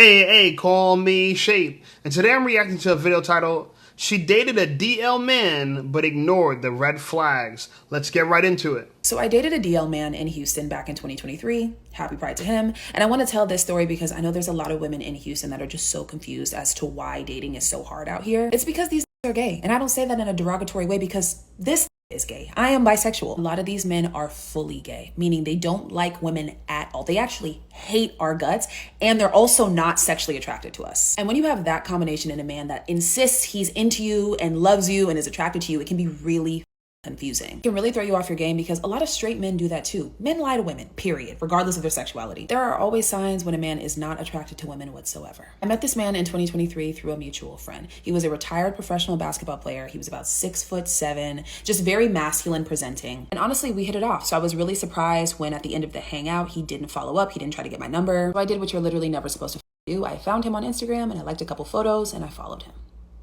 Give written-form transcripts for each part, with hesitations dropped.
Hey, call me Shape. And today I'm reacting to a video titled, She Dated a DL Man but Ignored the Red Flags. Let's get right into it. So I dated a DL man in Houston back in 2023. Happy Pride to him. And I want to tell this story because I know there's a lot of women in Houston that are just so confused as to why dating is so hard out here. It's because these are gay. And I don't say that in a derogatory way because this is gay. I am bisexual. A lot of these men are fully gay, meaning they don't like women at all. They actually hate our guts, and they're also not sexually attracted to us. And when you have that combination in a man that insists he's into you and loves you and is attracted to you, it can be really confusing. It can really throw you off your game because a lot of straight men do that too. Men lie to women, period, regardless of their sexuality. There are always signs when a man is not attracted to women whatsoever. I met this man in 2023 through a mutual friend. He was a retired professional basketball player. He was about 6'7", just very masculine presenting. And honestly, we hit it off. So I was really surprised when at the end of the hangout, he didn't follow up. He didn't try to get my number. So I did what you're literally never supposed to do. I found him on Instagram and I liked a couple photos and I followed him.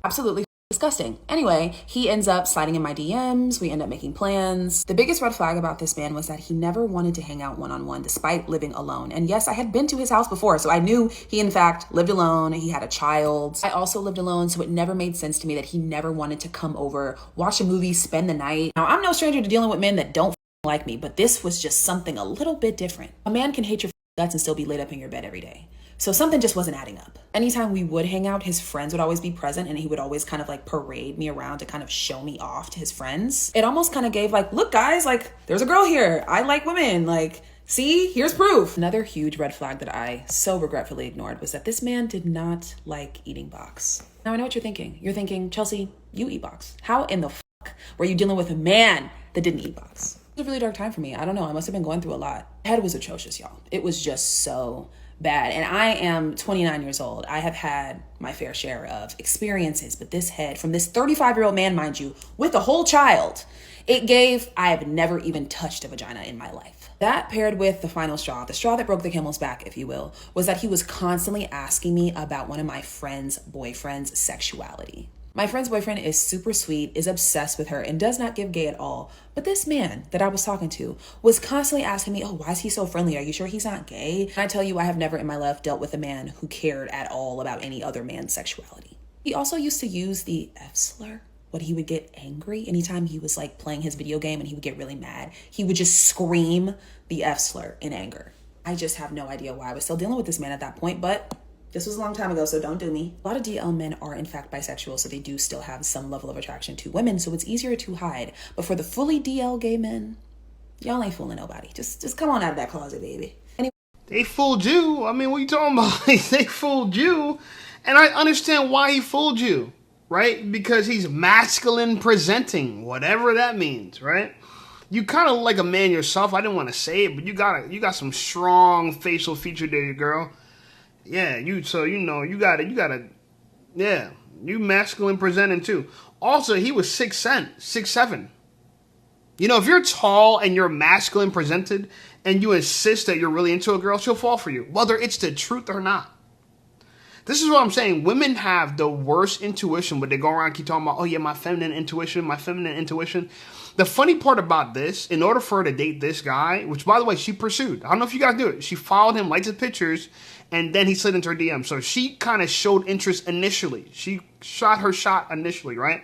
Absolutely disgusting. Anyway, he ends up sliding in my DMs. We end up making plans. The biggest red flag about this man was that he never wanted to hang out one-on-one despite living alone. And yes, I had been to his house before, so I knew he in fact lived alone. He had a child. I also lived alone, so it never made sense to me that he never wanted to come over, watch a movie, spend the night. Now, I'm no stranger to dealing with men that don't like me, but this was just something a little bit different. A man can hate your guts and still be laid up in your bed every day. So something just wasn't adding up. Anytime we would hang out, his friends would always be present and he would always kind of like parade me around to kind of show me off to his friends. It almost kind of gave like, look guys, like there's a girl here. I like women. Like, see, here's proof. Another huge red flag that I so regretfully ignored was that this man did not like eating box. Now I know what you're thinking. You're thinking, Chelsea, you eat box. How in the fuck were you dealing with a man that didn't eat box? It was a really dark time for me. I don't know. I must have been going through a lot. My head was atrocious, y'all. It was just so bad. And I am 29 years old. I have had my fair share of experiences, but this head from this 35-year-old man, mind you, with a whole child, I have never even touched a vagina in my life. That paired with the final straw, the straw that broke the camel's back, if you will, was that he was constantly asking me about one of my friend's boyfriend's sexuality. My friend's boyfriend is super sweet, is obsessed with her, and does not give gay at all. But this man that I was talking to was constantly asking me, oh, why is he so friendly? Are you sure he's not gay? And I tell you, I have never in my life dealt with a man who cared at all about any other man's sexuality. He also used to use the F slur when he would get angry. Anytime he was like playing his video game and he would get really mad, he would just scream the F slur in anger. I just have no idea why I was still dealing with this man at that point, but this was a long time ago, so don't do me. A lot of DL men are in fact bisexual, so they do still have some level of attraction to women, so it's easier to hide. But for the fully DL gay men, y'all ain't fooling nobody. Just come on out of that closet, baby. Anyway. They fooled you. I mean, what are you talking about? They fooled you. And I understand why he fooled you, right? Because he's masculine presenting, whatever that means, right? You kind of look like a man yourself. I didn't want to say it, but you got some strong facial feature there, girl. Yeah, you gotta, yeah, you masculine presenting too. Also, he was 6'7". You know, if you're tall and you're masculine presented and you insist that you're really into a girl, she'll fall for you, whether it's the truth or not. This is what I'm saying. Women have the worst intuition, but they go around and keep talking about, oh yeah, my feminine intuition. The funny part about this, in order for her to date this guy, which by the way, she pursued. I don't know if you guys do it. She followed him, liked his pictures, and then he slid into her DM. So she kind of showed interest initially. She shot her shot initially, right?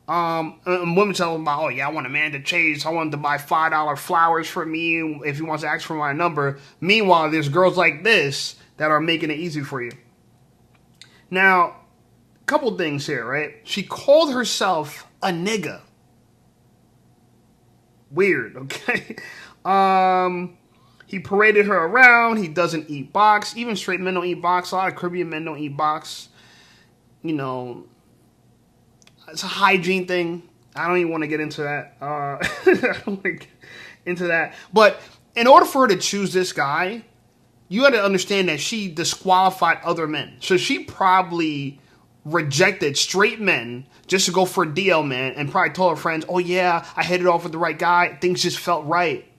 And women tell him about, oh yeah, I want a man to chase. I want him to buy $5 flowers for me if he wants to ask for my number. Meanwhile, there's girls like this that are making it easy for you. Now, a couple things here, right? She called herself a nigga. Weird, okay? He paraded her around. He doesn't eat box. Even straight men don't eat box. A lot of Caribbean men don't eat box. You know, it's a hygiene thing. I don't even want to get into that. I don't want to get into that. But in order for her to choose this guy, you got to understand that she disqualified other men. So she probably rejected straight men just to go for a DL man and probably told her friends, oh yeah, I hit it off with the right guy. Things just felt right.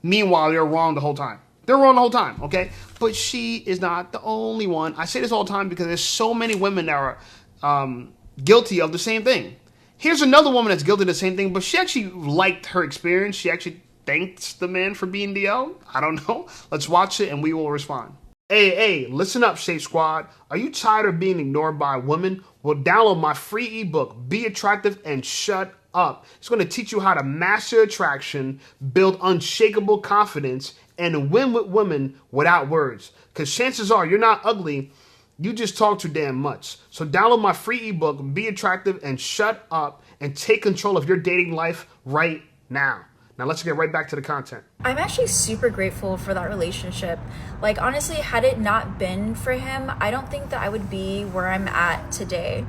Meanwhile, they're wrong the whole time. They're wrong the whole time, okay? But she is not the only one. I say this all the time because there's so many women that are guilty of the same thing. Here's another woman that's guilty of the same thing, but she actually liked her experience. She actually thanks the man for being DL. I don't know. Let's watch it and we will respond. Hey, listen up, Shape Squad. Are you tired of being ignored by women? Well, download my free ebook, Be Attractive and Shut Up. It's going to teach you how to master attraction, build unshakable confidence, and win with women without words. Because chances are you're not ugly, you just talk too damn much. So download my free ebook, Be Attractive and Shut Up, and take control of your dating life right now. Now let's get right back to the content. I'm actually super grateful for that relationship. Like, honestly, had it not been for him, I don't think that I would be where I'm at today.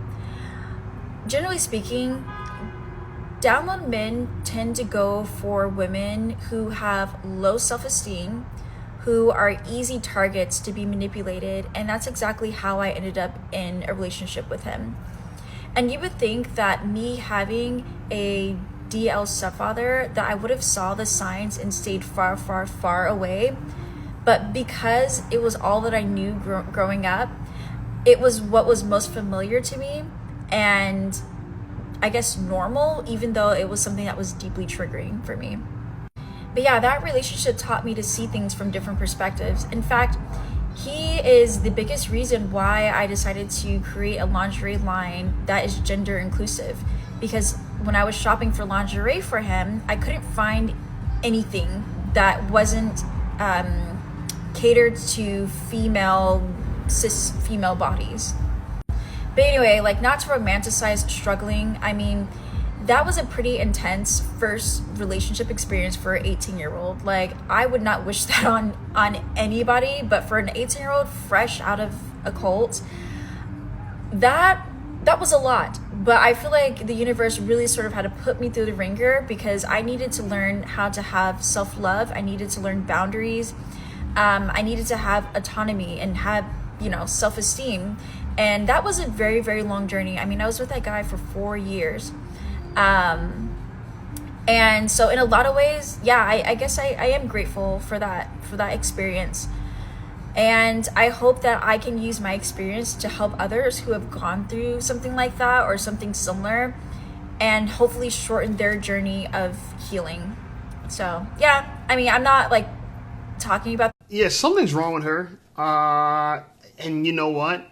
Generally speaking, download men tend to go for women who have low self-esteem, who are easy targets to be manipulated, and that's exactly how I ended up in a relationship with him. And you would think that me having a DL stepfather, that I would have saw the signs and stayed far, far, far away. But because it was all that I knew growing up, it was what was most familiar to me, and I guess normal, even though it was something that was deeply triggering for me. But yeah, that relationship taught me to see things from different perspectives. In fact, he is the biggest reason why I decided to create a lingerie line that is gender inclusive. Because when I was shopping for lingerie for him, I couldn't find anything that wasn't catered to cis female bodies. But anyway, like, not to romanticize struggling, I mean, that was a pretty intense first relationship experience for an 18-year-old. Like, I would not wish that on anybody, but for an 18-year-old fresh out of a cult, that was a lot. But I feel like the universe really sort of had to put me through the ringer, because I needed to learn how to have self-love. I needed to learn boundaries. I needed to have autonomy and have, self-esteem. And that was a very, very long journey. I mean, I was with that guy for 4 years. And so in a lot of ways, yeah, I guess I am grateful for that experience. And I hope that I can use my experience to help others who have gone through something like that or something similar, and hopefully shorten their journey of healing. So yeah, I mean, I'm not like talking about. Yeah, something's wrong with her. And you know what?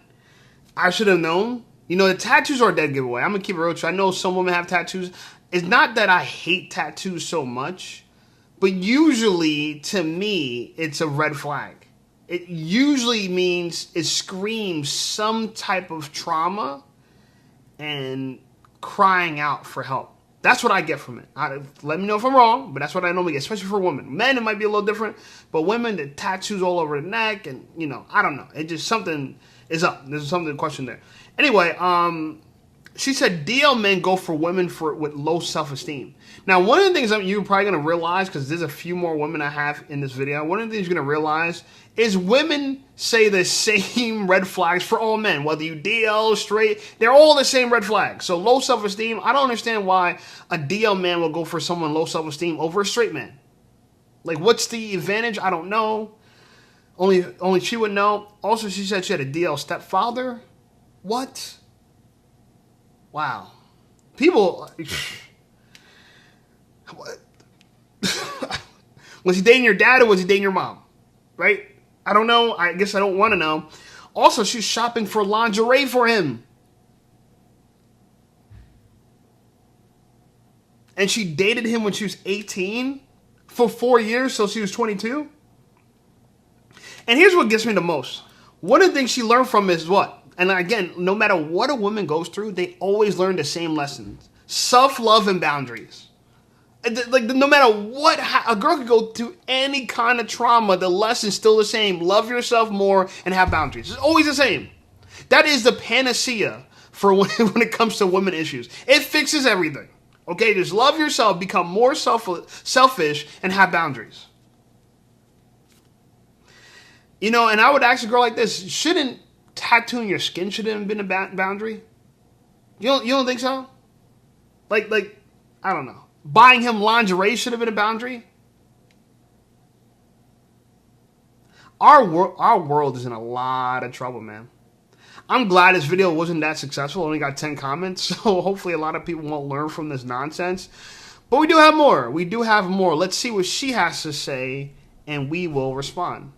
I should have known. The tattoos are a dead giveaway. I'm going to keep it real true. I know some women have tattoos. It's not that I hate tattoos so much, but usually, to me, it's a red flag. It usually means it screams some type of trauma and crying out for help. That's what I get from it. Let me know if I'm wrong, but that's what I normally get, especially for women. Men, it might be a little different, but women, the tattoos all over the neck, and, I don't know. It just, something is up. There's something to question there. Anyway, she said DL men go for women with low self-esteem. Now, one of the things you're probably going to realize, because there's a few more women I have in this video, one of the things you're going to realize is women say the same red flags for all men. Whether you DL, straight, they're all the same red flags. So low self-esteem, I don't understand why a DL man will go for someone low self-esteem over a straight man. Like, what's the advantage? I don't know. Only she would know. Also, she said she had a DL stepfather. What? Wow. People. Was he dating your dad or was he dating your mom? Right? I don't know. I guess I don't want to know. Also, she's shopping for lingerie for him. And she dated him when she was 18 for 4 years, so she was 22. And here's what gets me the most. One of the things she learned from is what? And again, no matter what a woman goes through, they always learn the same lessons. Self-love and boundaries. Like, no matter what, a girl could go through any kind of trauma, the lesson's still the same. Love yourself more and have boundaries. It's always the same. That is the panacea for when it comes to women issues. It fixes everything. Okay, just love yourself, become more selfish, and have boundaries. And I would ask a girl like this, shouldn't tattooing your skin should have been a boundary? You don't think so? Like I don't know. Buying him lingerie should have been a boundary? Our world is in a lot of trouble, man. I'm glad this video wasn't that successful. Only got 10 comments, so hopefully a lot of people won't learn from this nonsense. But we do have more. Let's see what she has to say, and we will respond.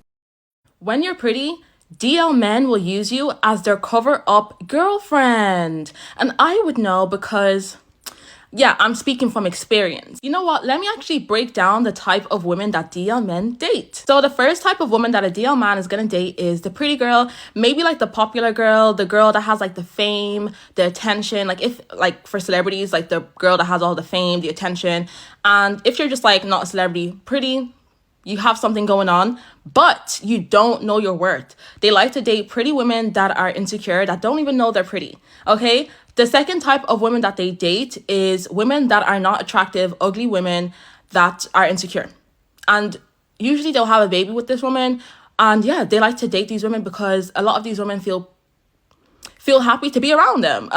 When you're pretty, DL men will use you as their cover up girlfriend. And I would know because, yeah, I'm speaking from experience. You know what? Let me actually break down the type of women that DL men date. So the first type of woman that a DL man is gonna date is the pretty girl, maybe like the popular girl, the girl that has like the fame, the attention, like if like for celebrities, like the girl that has all the fame, the attention. And if you're just like not a celebrity, pretty, you have something going on, but you don't know your worth. They like to date pretty women that are insecure, that don't even know they're pretty, okay? The second type of women that they date is women that are not attractive, ugly women that are insecure. And usually they'll have a baby with this woman. And yeah, they like to date these women because a lot of these women feel happy to be around them,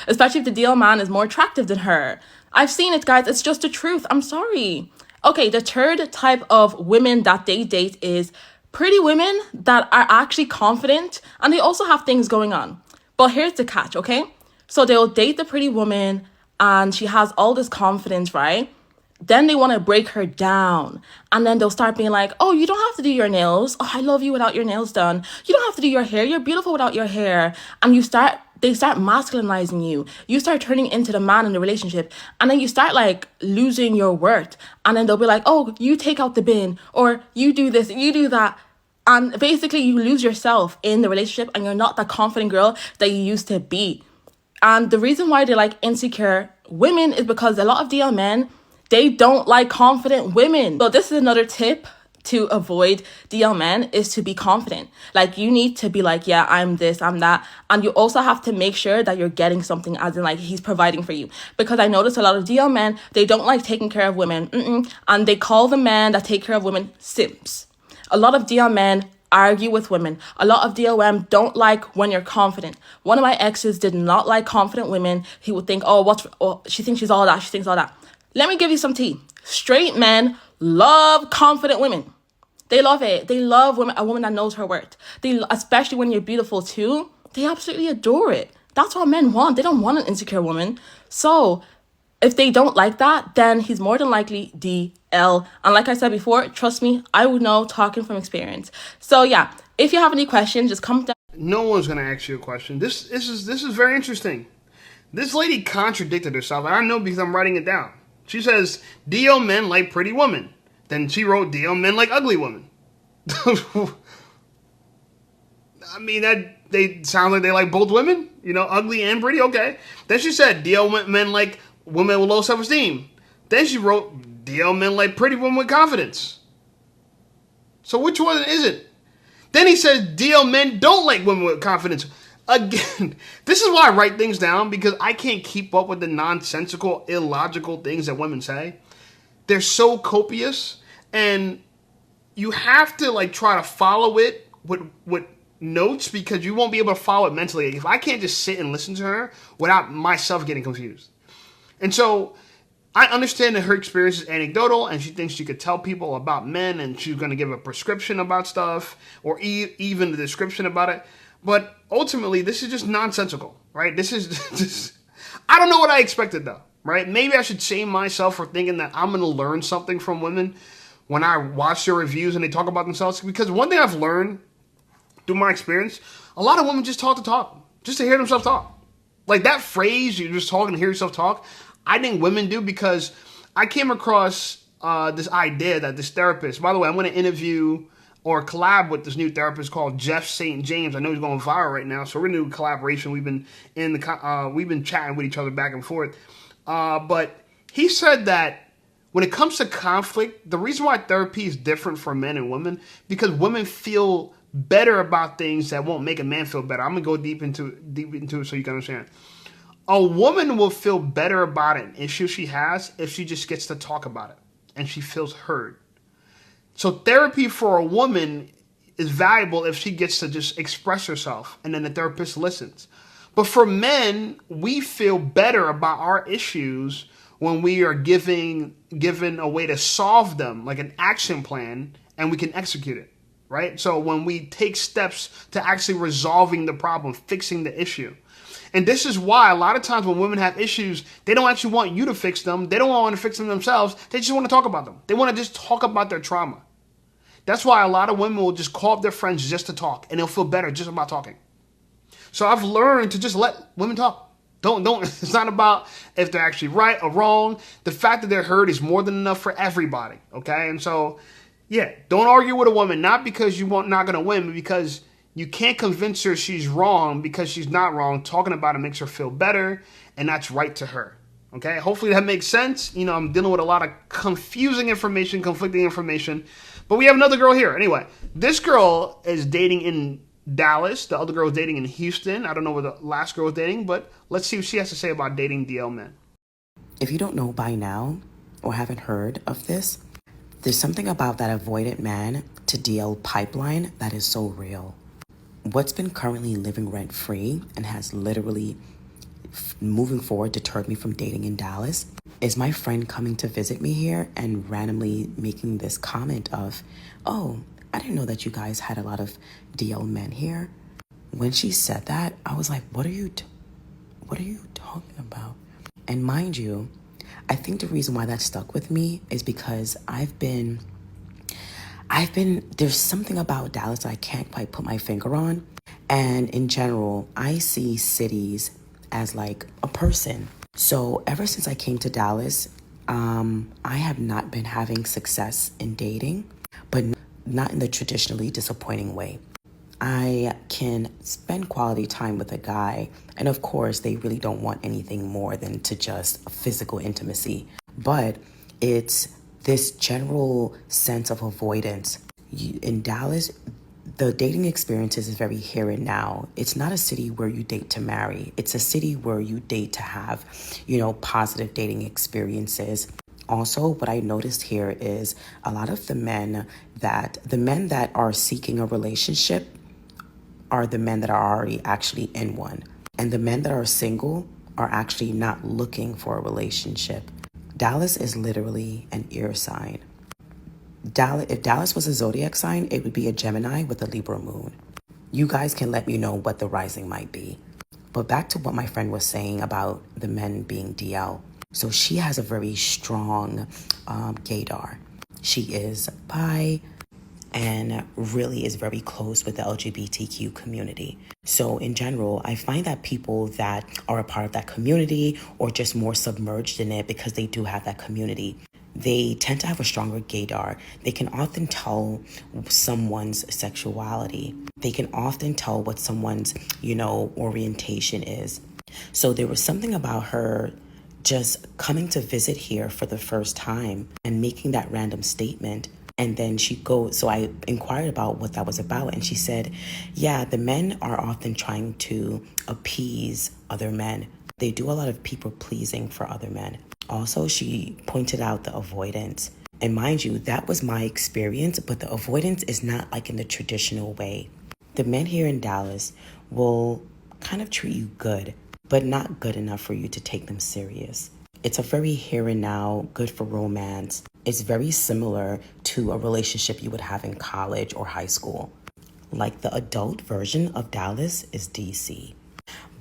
especially if the DL man is more attractive than her. I've seen it, guys. It's just the truth. I'm sorry. Okay, the third type of women that they date is pretty women that are actually confident and they also have things going on. But here's the catch, okay? So they'll date the pretty woman and she has all this confidence, right? Then they want to break her down. And then they'll start being like, oh, you don't have to do your nails. Oh, I love you without your nails done. You don't have to do your hair. You're beautiful without your hair. And they start masculinizing you. You start turning into the man in the relationship. And then you start like losing your worth. And then they'll be like, oh, you take out the bin, or you do this, you do that. And basically you lose yourself in the relationship and you're not the confident girl that you used to be. And the reason why they like insecure women is because a lot of DL men, they don't like confident women. So this is another tip to avoid DL men, is to be confident. Like you need to be like, yeah, I'm this, I'm that. And you also have to make sure that you're getting something, as in like he's providing for you. Because I notice a lot of DL men, they don't like taking care of women. And they call the men that take care of women simps. A lot of DL men argue with women. A lot of DLM don't like when you're confident. One of my exes did not like confident women. He would think, she thinks she's all that, she thinks all that. Let me give you some tea. Straight men love confident women. They love it. They love a woman that knows her worth. Especially when you're beautiful too. They absolutely adore it. That's what men want. They don't want an insecure woman. So if they don't like that, then he's more than likely DL. And like I said before, trust me, I would know, talking from experience. So yeah, if you have any questions, just comment down. No one's gonna ask you a question. This is very interesting. This lady contradicted herself, and I know because I'm writing it down. She says DL men like pretty women. Then she wrote DL men like ugly women. I mean, that they sound like they like both women, ugly and pretty. Okay. Then she said DL men like women with low self-esteem. Then she wrote DL men like pretty women with confidence. So which one is it? Then he says DL men don't like women with confidence. Again, this is why I write things down, because I can't keep up with the nonsensical, illogical things that women say. They're so copious, and you have to like try to follow it with notes, because you won't be able to follow it mentally if I can't just sit and listen to her without myself getting confused. And so I understand that her experience is anecdotal and she thinks she could tell people about men and she's going to give a prescription about stuff, or even the description about it. But ultimately, this is just nonsensical, right? This is just, I don't know what I expected though, right? Maybe I should shame myself for thinking that I'm going to learn something from women when I watch their reviews and they talk about themselves. Because one thing I've learned through my experience, a lot of women just talk to talk, just to hear themselves talk. Like that phrase, you're just talking to hear yourself talk, I think women do, because I came across this idea that this therapist, by the way, I'm going to interview or collab with this new therapist called Jeff St. James. I know he's going viral right now, so we're going to do a collaboration. We've been chatting with each other back and forth. But he said that when it comes to conflict, the reason why therapy is different for men and women, because women feel better about things that won't make a man feel better. I'm going to go deep into it so you can understand. A woman will feel better about an issue she has if she just gets to talk about it and she feels heard. So therapy for a woman is valuable if she gets to just express herself and then the therapist listens. But for men, we feel better about our issues when we are given a way to solve them, like an action plan, and we can execute it, right? So when we take steps to actually resolving the problem, fixing the issue. And this is why a lot of times when women have issues, they don't actually want you to fix them. They don't want to fix them themselves. They just want to talk about them. They want to just talk about their trauma. That's why a lot of women will just call up their friends just to talk, and they'll feel better just about talking. So I've learned to just let women talk. Don't. It's not about if they're actually right or wrong. The fact that they're heard is more than enough for everybody. Okay, and so yeah, don't argue with a woman, not because you not going to win, but because you can't convince her she's wrong because she's not wrong. Talking about it makes her feel better, and that's right to her. Okay, hopefully that makes sense. You know, I'm dealing with a lot of confusing information, conflicting information, but we have another girl here. Anyway, this girl is dating in Dallas. The other girl is dating in Houston. I don't know where the last girl is dating, but let's see what she has to say about dating DL men. If you don't know by now or haven't heard of this, there's something about that avoidant man to DL pipeline that is so real. What's been currently living rent free and has literally moving forward deterred me from dating in Dallas is my friend coming to visit me here and randomly making this comment of, oh, I didn't know that you guys had a lot of DL men here. When she said that, I was like, what are you talking about? And mind you, I think the reason why that stuck with me is because there's something about Dallas I can't quite put my finger on. And in general, I see cities as like a person. So ever since I came to Dallas, I have not been having success in dating, but not in the traditionally disappointing way. I can spend quality time with a guy, and of course, they really don't want anything more than to just physical intimacy. But it's this general sense of avoidance. In Dallas, the dating experience is very here and now. It's not a city where you date to marry. It's a city where you date to have, positive dating experiences. Also, what I noticed here is a lot of the men that are seeking a relationship are the men that are already actually in one. And the men that are single are actually not looking for a relationship. Dallas is literally an ear sign. If Dallas was a zodiac sign, it would be a Gemini with a Libra moon. You guys can let me know what the rising might be. But back to what my friend was saying about the men being DL. So she has a very strong gaydar. She is bi and really is very close with the LGBTQ community. So in general, I find that people that are a part of that community or just more submerged in it because they do have that community, they tend to have a stronger gaydar. They can often tell someone's sexuality. They can often tell what someone's, orientation is. So there was something about her just coming to visit here for the first time and making that random statement. And then so I inquired about what that was about. And she said, yeah, the men are often trying to appease other men. They do a lot of people pleasing for other men. Also, she pointed out the avoidance. And mind you, that was my experience, but the avoidance is not like in the traditional way. The men here in Dallas will kind of treat you good, but not good enough for you to take them serious. It's a very here and now, good for romance. It's very similar to a relationship you would have in college or high school. Like the adult version of Dallas is DC.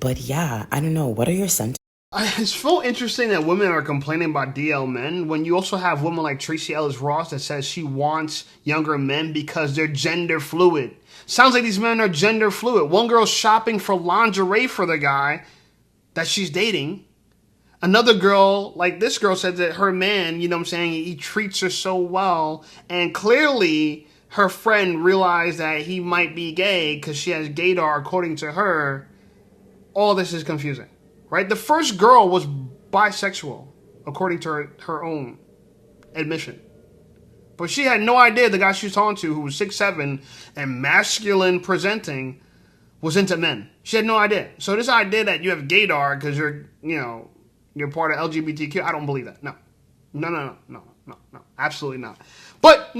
But yeah, I don't know. What are your sentiments? It's so interesting that women are complaining about DL men when you also have women like Tracy Ellis Ross that says she wants younger men because they're gender fluid. Sounds like these men are gender fluid. One girl's shopping for lingerie for the guy that she's dating. Another girl, like this girl, said that her man, he treats her so well. And clearly her friend realized that he might be gay because she has gaydar according to her. All this is confusing. Right? The first girl was bisexual, according to her own admission. But she had no idea the guy she was talking to, who was 6'7" and masculine presenting, was into men. She had no idea. So this idea that you have gaydar because you're part of LGBTQ, I don't believe that. No. Absolutely not. But,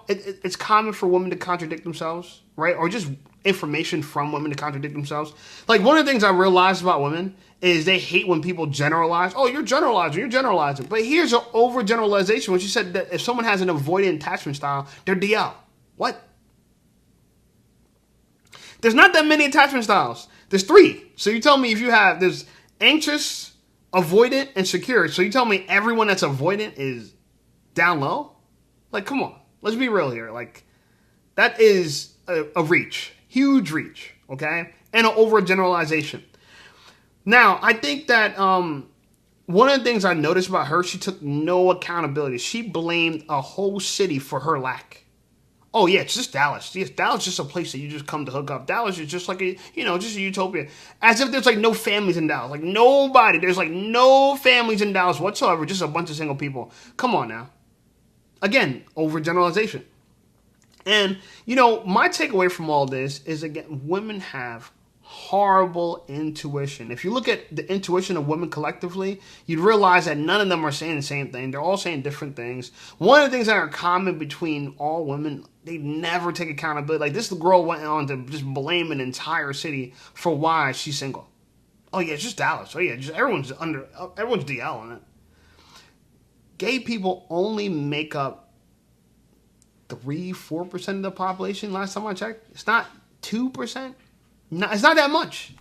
it's common for women to contradict themselves, right? Or just information from women to contradict themselves. Like, one of the things I realized about women is they hate when people generalize. Oh, you're generalizing. But here's an overgeneralization when she said that if someone has an avoidant attachment style, they're DL. What? There's not that many attachment styles. There's 3. So you tell me there's anxious, avoidant, and secure. So you tell me everyone that's avoidant is down low? Like, come on. Let's be real here. Like, That is a reach, huge reach, okay? And an overgeneralization. Now, I think that one of the things I noticed about her, she took no accountability. She blamed a whole city for her lack. Oh, yeah, it's just Dallas. Yes, Dallas is just a place that you just come to hook up. Dallas is just like just a utopia. As if there's like no families in Dallas. Like nobody. There's like no families in Dallas whatsoever. Just a bunch of single people. Come on now. Again, overgeneralization. And, my takeaway from all this is, again, women have horrible intuition. If you look at the intuition of women collectively, you'd realize that none of them are saying the same thing. They're all saying different things. One of the things that are common between all women, they never take accountability. Like this girl went on to just blame an entire city for why she's single. Oh yeah, it's just Dallas. Oh yeah, just everyone's DL on it. Gay people only make up 3-4% of the population. Last time I checked, it's not 2%. No, it's not that much.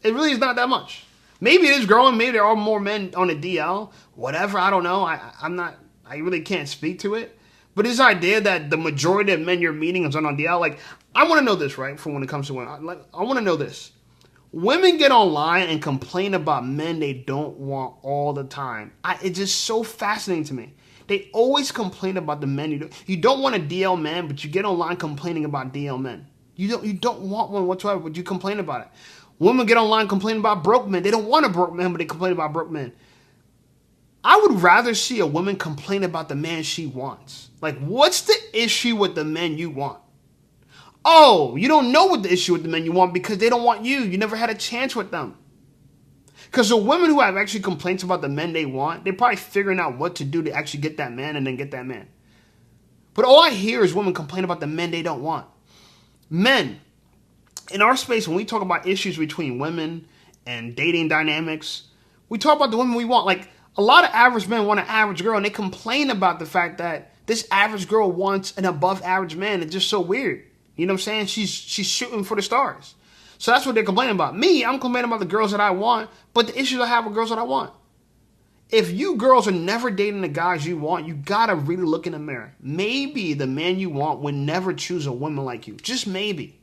It really is not that much. Maybe it is growing. Maybe there are more men on the DL. Whatever. I don't know. I really can't speak to it. But this idea that the majority of men you're meeting is on DL, like, I want to know this, right? For when it comes to women. I want to know this. Women get online and complain about men they don't want all the time. It's just so fascinating to me. They always complain about the men you don't want a DL man, but you get online complaining about DL men. You don't want one whatsoever, but you complain about it. Women get online complaining about broke men. They don't want a broke man, but they complain about broke men. I would rather see a woman complain about the man she wants. Like, what's the issue with the men you want? Oh, you don't know what the issue with the men you want because they don't want you. You never had a chance with them. Because the women who have actually complaints about the men they want, they're probably figuring out what to do to actually get that man and then get that man. But all I hear is women complain about the men they don't want. Men, in our space, when we talk about issues between women and dating dynamics, we talk about the women we want. Like, a lot of average men want an average girl, and they complain about the fact that this average girl wants an above average man. It's just so weird. You know what I'm saying? She's shooting for the stars. So that's what they're complaining about. Me, I'm complaining about the girls that I want, but the issues I have with girls that I want. If you girls are never dating the guys you want, you gotta really look in the mirror. Maybe the man you want would never choose a woman like you. Just maybe.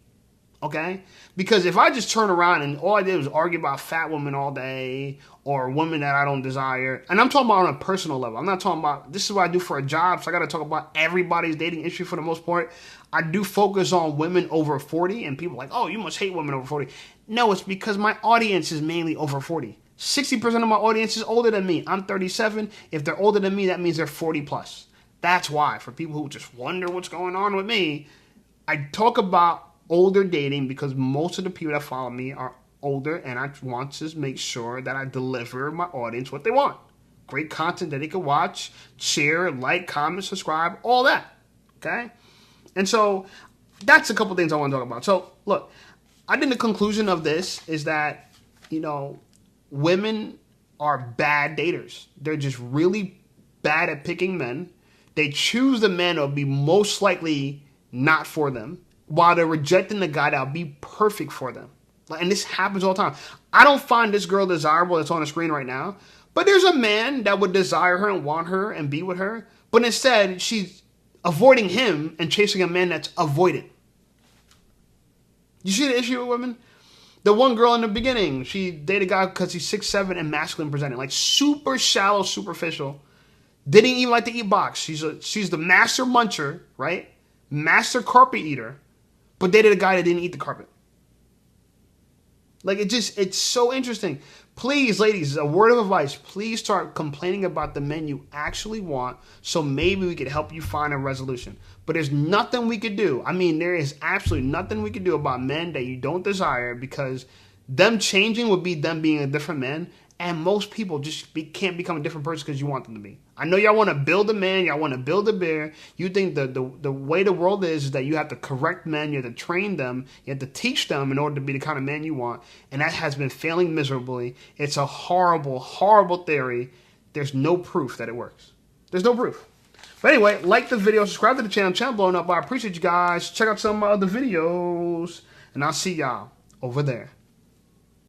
Okay? Because if I just turn around and all I did was argue about fat women all day or women that I don't desire, and I'm talking about on a personal level. I'm not talking about, this is what I do for a job, so I gotta talk about everybody's dating issue for the most part. I do focus on women over 40, and people are like, oh, you must hate women over 40. No, it's because my audience is mainly over 40. 60% of my audience is older than me. I'm 37. If they're older than me, that means they're 40 plus. That's why, for people who just wonder what's going on with me, I talk about older dating because most of the people that follow me are older, and I want to make sure that I deliver my audience what they want. Great content that they can watch, share, like, comment, subscribe, all that. Okay? And so that's a couple things I want to talk about. So, look, I think the conclusion of this is that, women are bad daters. They're just really bad at picking men. They choose the men that will be most likely not for them, while they're rejecting the guy that will be perfect for them. And this happens all the time. I don't find this girl desirable that's on the screen right now, but there's a man that would desire her and want her and be with her, but instead she's avoiding him and chasing a man that's avoided. You see the issue with women? The one girl in the beginning, she dated a guy because he's 6'7" and masculine presenting. Like super shallow, superficial. Didn't even like to eat box. She's the master muncher, right? Master carpet eater. But dated a guy that didn't eat the carpet. Like it's so interesting. Please, ladies, a word of advice. Please start complaining about the men you actually want so maybe we could help you find a resolution. But there's nothing we could do. I mean, there is absolutely nothing we could do about men that you don't desire because them changing would be them being a different man. And most people just can't become a different person because you want them to be. I know y'all want to build a man. Y'all want to build a bear. You think the way the world is that you have to correct men. You have to train them. You have to teach them in order to be the kind of man you want. And that has been failing miserably. It's a horrible, horrible theory. There's no proof that it works. There's no proof. But anyway, like the video. Subscribe to the channel. Channel blowing up. I appreciate you guys. Check out some of my other videos. And I'll see y'all over there.